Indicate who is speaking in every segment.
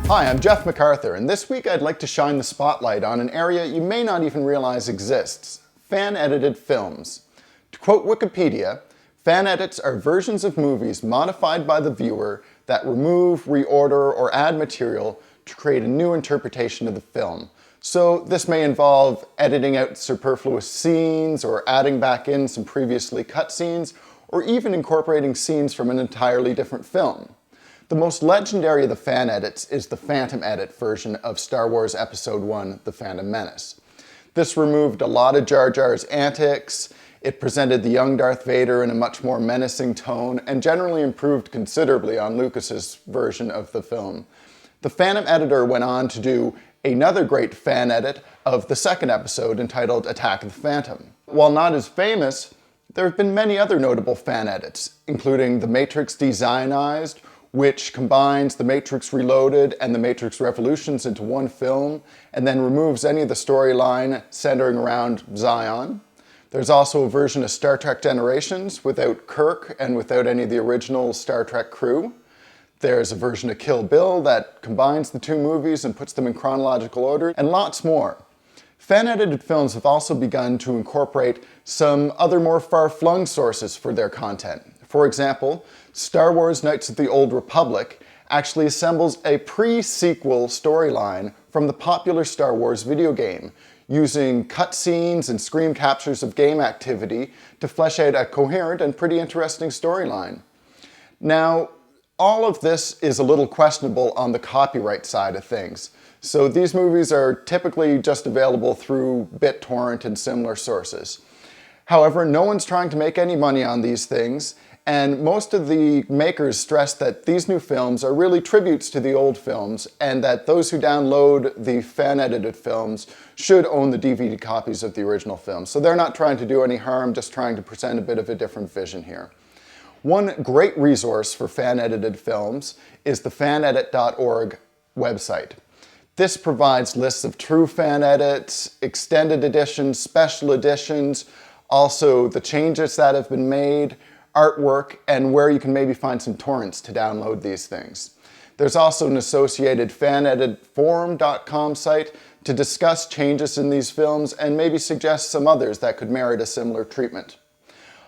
Speaker 1: Hi, I'm Jeff MacArthur, and this week I'd like to shine the spotlight on an area you may not even realize exists: fan-edited films. To quote Wikipedia, fan edits are versions of movies modified by the viewer that remove, reorder, or add material to create a new interpretation of the film. So this may involve editing out superfluous scenes, or adding back in some previously cut scenes, or even incorporating scenes from an entirely different film. The most legendary of the fan edits is the Phantom edit version of Star Wars Episode I, The Phantom Menace. This removed a lot of Jar Jar's antics, it presented the young Darth Vader in a much more menacing tone, and generally improved considerably on Lucas's version of the film. The Phantom editor went on to do another great fan edit of the second episode entitled Attack of the Phantom. While not as famous, there have been many other notable fan edits, including The Matrix Designized, which combines The Matrix Reloaded and The Matrix Revolutions into one film, and then removes any of the storyline centering around Zion. There's also a version of Star Trek Generations without Kirk and without any of the original Star Trek crew. There's a version of Kill Bill that combines the two movies and puts them in chronological order, and lots more. Fan-edited films have also begun to incorporate some other more far-flung sources for their content. For example, Star Wars Knights of the Old Republic actually assembles a pre-sequel storyline from the popular Star Wars video game, using cutscenes and screen captures of game activity to flesh out a coherent and pretty interesting storyline. Now, all of this is a little questionable on the copyright side of things. So these movies are typically just available through BitTorrent and similar sources. However, no one's trying to make any money on these things, and most of the makers stress that these new films are really tributes to the old films, and that those who download the fan-edited films should own the DVD copies of the original films. So they're not trying to do any harm, just trying to present a bit of a different vision here. One great resource for fan-edited films is the fanedit.org website. This provides lists of true fan edits, extended editions, special editions, also the changes that have been made, artwork, and where you can maybe find some torrents to download these things. There's also an associated faneditforum.com site to discuss changes in these films and maybe suggest some others that could merit a similar treatment.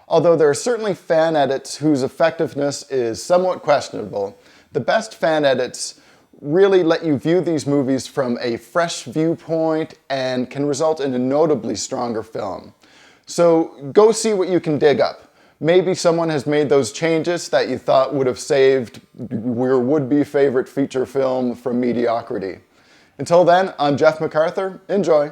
Speaker 1: Although there are certainly fan edits whose effectiveness is somewhat questionable, the best fan edits really let you view these movies from a fresh viewpoint and can result in a notably stronger film. So go see what you can dig up. Maybe someone has made those changes that you thought would have saved your would-be favorite feature film from mediocrity. Until then, I'm Jeff MacArthur. Enjoy.